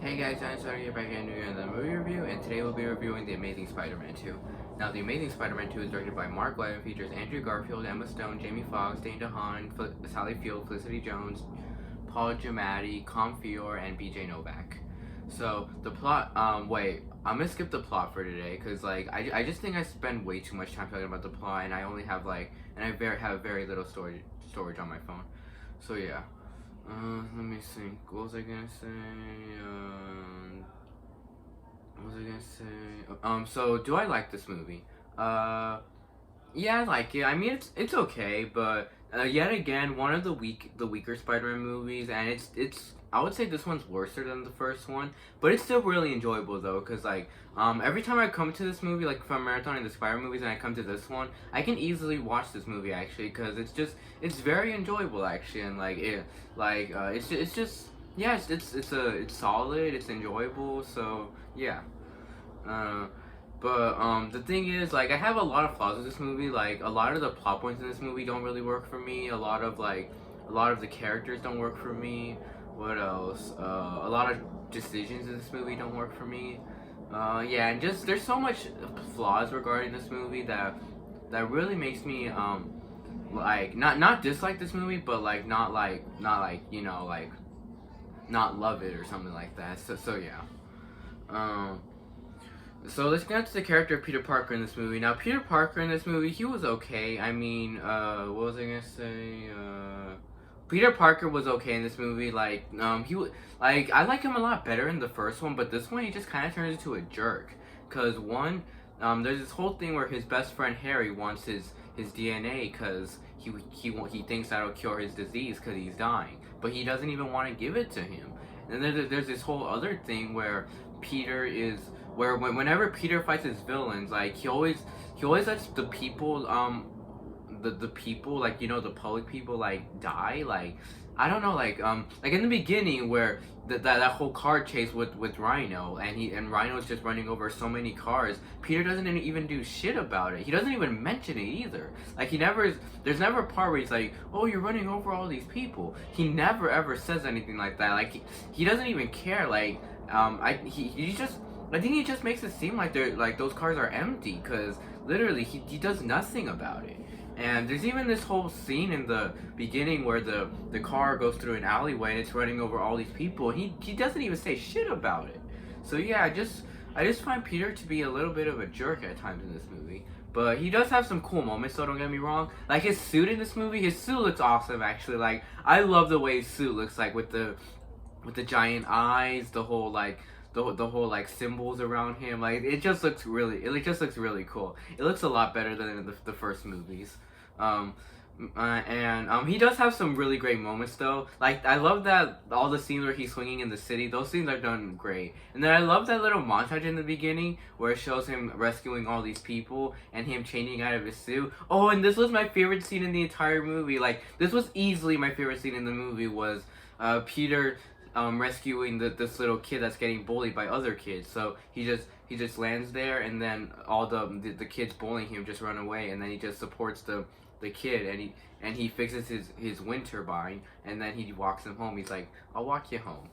Hey guys, I'm sorry you're back again doing another movie review, and today we'll be reviewing The Amazing Spider-Man 2. Now, The Amazing Spider-Man 2 is directed by Mark Webb and features Andrew Garfield, Emma Stone, Jamie Foxx, Dane DeHaan, Sally Field, Felicity Jones, Paul Giamatti, Com Fior, and BJ Novak. So, the plot, wait, I'm gonna skip the plot for today, because, I just think I spend way too much time talking about the plot, and I only have, have very little storage on my phone. So, yeah. Let me think. What was I gonna say? So do I like this movie? Yeah, I like it. I mean, it's okay, but yet again, one of the weaker Spider-Man movies, and it's. I would say this one's worse than the first one, but it's still really enjoyable though, cause every time I come to this movie, like from marathoning the Spider movies, and I come to this one, I can easily watch this movie actually, cause it's very enjoyable actually, and it's just yeah, it's solid, it's enjoyable, so yeah. But the thing is, I have a lot of flaws with this movie. Like, a lot of the plot points in this movie don't really work for me. A lot of the characters don't work for me. What else? A lot of decisions in this movie don't work for me. Yeah, and just there's so much flaws regarding this movie that really makes me not dislike this movie, but not love it or something like that. So yeah. So let's get into the character of Peter Parker in this movie. Now, Peter Parker in this movie, he was okay. I mean, what was I gonna say? Peter Parker was okay in this movie. I like him a lot better in the first one, but this one he just kind of turns into a jerk. Cause one, there's this whole thing where his best friend Harry wants his DNA, cause he thinks that'll cure his disease, cause he's dying, but he doesn't even want to give it to him. And then there's this whole other thing where whenever Peter fights his villains, he always lets the people the people, the public people, die. I don't know, in the beginning where that whole car chase with Rhino, and Rhino's just running over so many cars. Peter doesn't even do shit about it. He doesn't even mention it either. There's never a part where he's like, oh, you're running over all these people. He never ever says anything like that. He doesn't even care. I think he just makes it seem like those cars are empty, because literally he does nothing about it. And there's even this whole scene in the beginning where the car goes through an alleyway and it's running over all these people, and he doesn't even say shit about it. So yeah, I just find Peter to be a little bit of a jerk at times in this movie. But he does have some cool moments, so don't get me wrong. Like, his suit in this movie, his suit looks awesome actually. I love the way his suit looks, with the giant eyes, the whole symbols around him. It just looks really cool. It looks a lot better than the first movies. He does have some really great moments though. I love that all the scenes where he's swinging in the city, those scenes are done great. And then I love that little montage in the beginning where it shows him rescuing all these people and him changing out of his suit. Oh, and this was my favorite scene in the entire movie. This was easily my favorite scene in the movie, was Peter rescuing this little kid that's getting bullied by other kids. So he just lands there, and then all the kids bullying him just run away, and then he just supports the kid, and he fixes his wind turbine, and then he walks him home. He's like, I'll walk you home.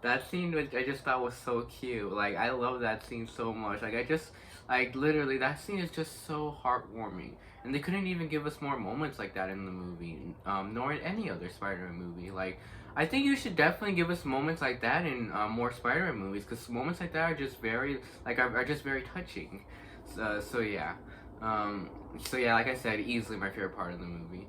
That scene, which I just thought was so cute. I love that scene so much. Literally, that scene is just so heartwarming. And they couldn't even give us more moments like that in the movie, nor in any other Spider-Man movie. I think you should definitely give us moments like that in more Spider-Man movies, because moments like that are just very, are just very touching. So yeah. Like I said, easily my favorite part of the movie.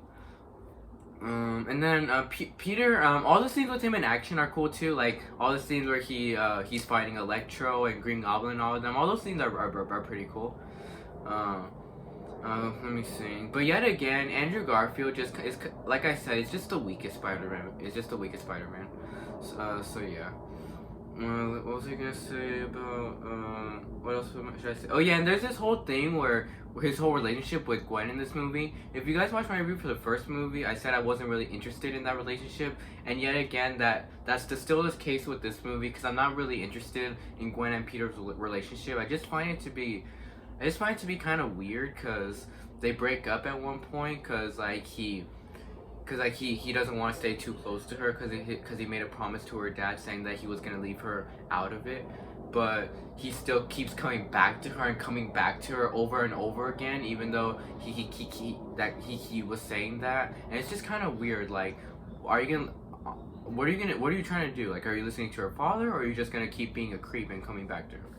And then Peter, all the scenes with him in action are cool too. All the scenes where he's fighting Electro and Green Goblin and all of them. All those scenes are pretty cool. Let me see. But yet again, Andrew Garfield is, like I said, it's just the weakest Spider-Man. It's just the weakest Spider-Man. So yeah. What was I gonna say about, what else should I say? Oh yeah, and there's this whole thing where his whole relationship with Gwen in this movie. If you guys watched my review for the first movie, I said I wasn't really interested in that relationship, and yet again, that's still the case with this movie, because I'm not really interested in Gwen and Peter's relationship. I just find it to be kind of weird, because they break up at one point, because because like he doesn't want to stay too close to her because he made a promise to her dad saying that he was gonna leave her out of it, but he still keeps coming back to her and coming back to her over and over again, even though he was saying that, and it's just kind of weird. Like, are you gonna what are you trying to do? Like, are you listening to her father, or are you just gonna keep being a creep and coming back to her?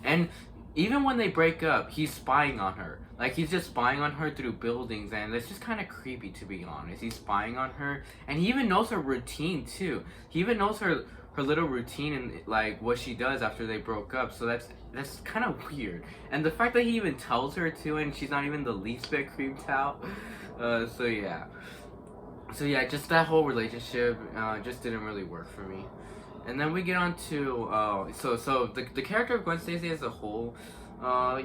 And even when they break up, he's spying on her. Like, he's just spying on her through buildings, and it's just kind of creepy, to be honest. He's spying on her, and he even knows her routine too. He even knows her little routine and like what she does after they broke up. So that's kind of weird. And the fact that he even tells her to, and she's not even the least bit creeped out. So yeah. So yeah, just that whole relationship just didn't really work for me. And then we get on to so the character of Gwen Stacy as a whole,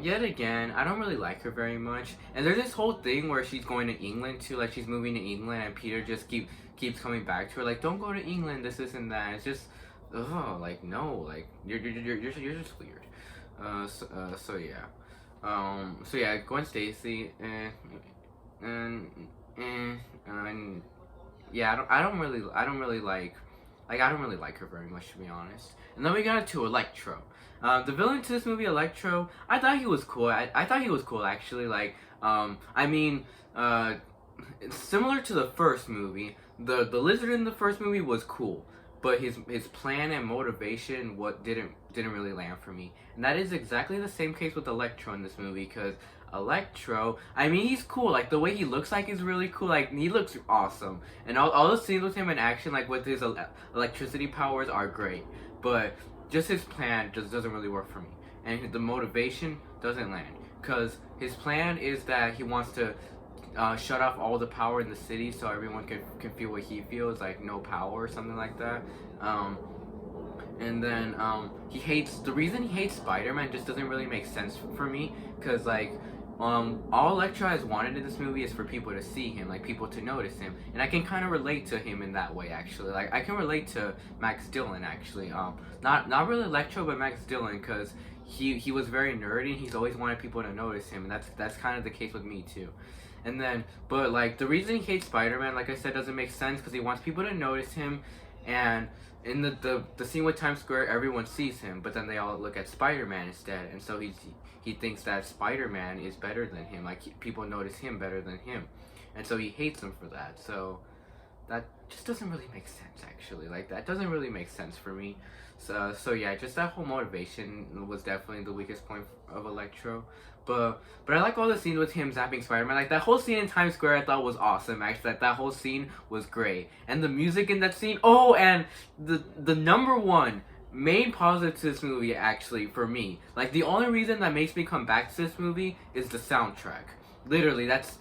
yet again, I don't really like her very much. And there's this whole thing where she's going to England too, like she's moving to England, and Peter just keeps coming back to her, like, don't go to England, this and that. It's just, like, no, like you're just weird. So yeah, Gwen Stacy, and yeah, I don't really like her very much, to be honest. And then we got to Electro. The villain to this movie, Electro, I thought he was cool. I thought he was cool, actually. Like, similar to the first movie, the lizard in the first movie was cool, but his plan and motivation didn't really land for me. And that is exactly the same case with Electro in this movie, because Electro, I mean, he's cool. Like, the way he looks like is really cool. Like, he looks awesome. And all the scenes with him in action, like with his electricity powers, are great. But just his plan just doesn't really work for me. And the motivation doesn't land. Because his plan is that he wants to shut off all the power in the city so everyone can feel what he feels, like no power or something like that. And then the reason he hates Spider-Man just doesn't really make sense for me, because like all Electro has wanted in this movie is for people to see him, like people to notice him, and I can kind of relate to him in that way, actually. Like, I can relate to Max Dillon, actually. Not really Electro, but Max Dillon, because he was very nerdy and he's always wanted people to notice him, and that's kind of the case with me too. And then, but like, the reason he hates Spider-Man, like I said, doesn't make sense, because he wants people to notice him, and in the scene with Times Square, everyone sees him, but then they all look at Spider-Man instead, and so he thinks that Spider-Man is better than him, like people notice him better than him, and so he hates him for that. So that just doesn't really make sense, actually. Like, that doesn't really make sense for me. So yeah, just that whole motivation was definitely the weakest point of Electro. But I like all the scenes with him zapping Spider-Man. Like, that whole scene in Times Square I thought was awesome, actually. That whole scene was great. And the music in that scene, oh, and the number one main positive to this movie, actually, for me, like, the only reason that makes me come back to this movie is the soundtrack. Literally, that's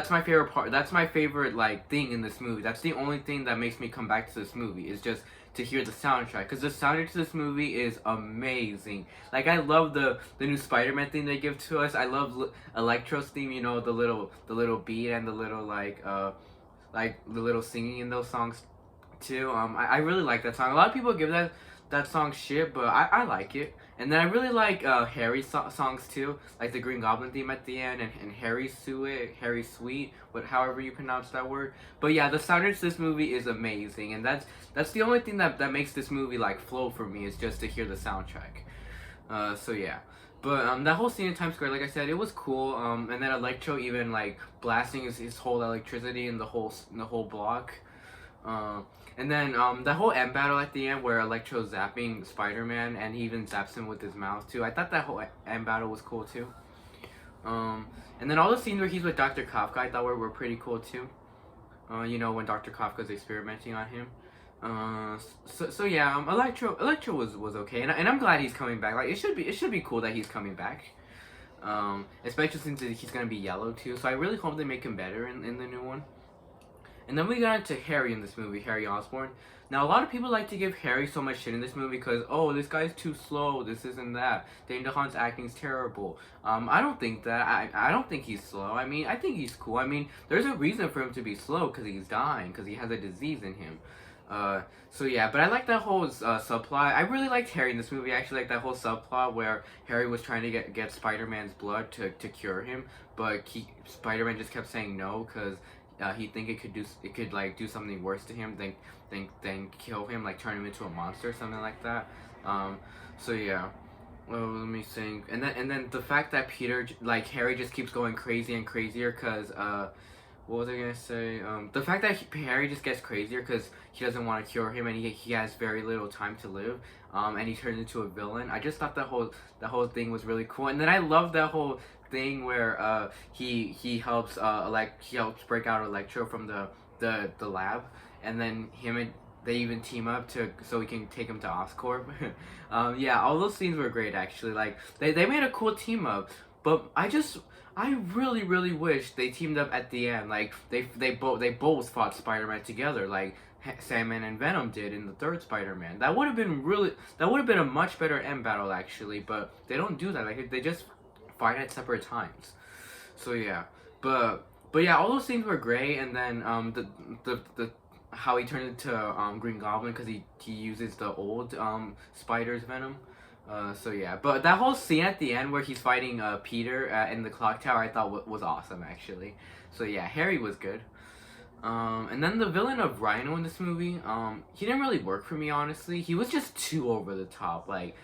my favorite part. That's my favorite, like, thing in this movie. That's the only thing that makes me come back to this movie, is just to hear the soundtrack, because the soundtrack to this movie is amazing. Like, I love the new Spider-Man theme they give to us. I love Electro's theme, you know, the little beat and the little like the little singing in those songs too. I really like that song. A lot of people give that song shit, but I like it. And then I really like Harry's songs too, like the Green Goblin theme at the end, and Harry Sweet, however you pronounce that word. But yeah, the soundtrack to this movie is amazing, and that's the only thing that makes this movie like flow for me, is just to hear the soundtrack. So yeah. But that whole scene in Times Square, like I said, it was cool. And then Electro even like blasting his whole electricity in the whole block. And then that whole end battle at the end where Electro's zapping Spider-Man, and he even zaps him with his mouth too. I thought that whole end battle was cool too. And then all the scenes where he's with Dr. Kafka, I thought were pretty cool too. You know, when Dr. Kafka's experimenting on him. So yeah, Electro was okay, and I'm glad he's coming back. Like, it should be cool that he's coming back. Especially since he's gonna be yellow too. So I really hope they make him better in the new one. And then we got into Harry in this movie, Harry Osborne. Now, a lot of people like to give Harry so much shit in this movie because, oh, this guy's too slow, this isn't that. Dane DeHaan's acting's terrible. I don't think that. I don't think he's slow. I mean, I think he's cool. I mean, there's a reason for him to be slow, because he's dying, because he has a disease in him. So yeah, but I like that whole subplot. I really liked Harry in this movie. I actually like that whole subplot where Harry was trying to get Spider-Man's blood to cure him, but Spider-Man just kept saying no, because he think it could like do something worse to him than kill him, like turn him into a monster or something like that. So yeah. Well, let me think. And then the fact that like Harry just keeps going crazy and crazier because what was I gonna say? The fact that Harry just gets crazier because he doesn't want to cure him and he has very little time to live. And he turns into a villain. I just thought that whole thing was really cool. And then I love that whole thing where he helps he helps break out Electro from the lab, and then him and they even team up to so we can take him to Oscorp. Yeah, all those scenes were great actually. Like they made a cool team up, but I really really wish they teamed up at the end. Like they both fought Spider-Man together, like Sandman and Venom did in the third Spider-Man. That would have been a much better end battle actually. But they don't do that. Like they just fight at separate times. So yeah, but yeah, all those things were great. And then the how he turned into Green Goblin because he uses the old spider's venom. So yeah, but that whole scene at the end where he's fighting Peter in the clock tower, I thought was awesome actually. So yeah, Harry was good. And then the villain of Rhino in this movie, he didn't really work for me honestly. He was just too over the top. Like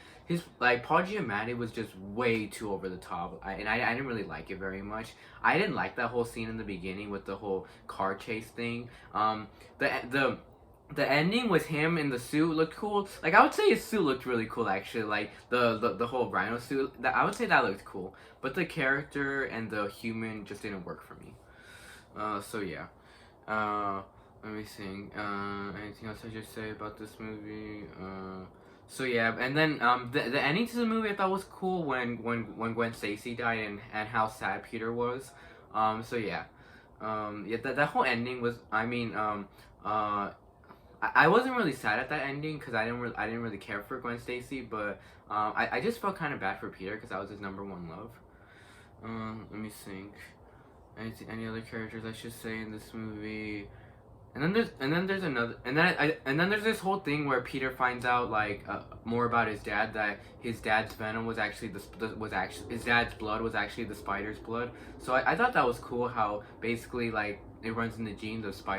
Paul Giamatti was just way too over the top. I didn't really like it very much. I didn't like that whole scene in the beginning with the whole car chase thing. The ending with him in the suit looked cool. Like I would say his suit looked really cool actually. Like the whole Rhino suit. That I would say that looked cool. But the character and the human just didn't work for me. So yeah. Let me think. Anything else I should say about this movie? So yeah, and then the ending to the movie I thought was cool when Gwen Stacy died and how sad Peter was. So yeah. Yeah, that whole ending was. I mean, I wasn't really sad at that ending because I didn't really care for Gwen Stacy, but I just felt kind of bad for Peter because that was his number one love. Let me think. Any other characters I should say in this movie? And then there's another, and then there's this whole thing where Peter finds out like more about his dad, that his dad's venom was actually his dad's blood was actually the spider's blood. So I thought that was cool how basically like it runs in the genes of spider.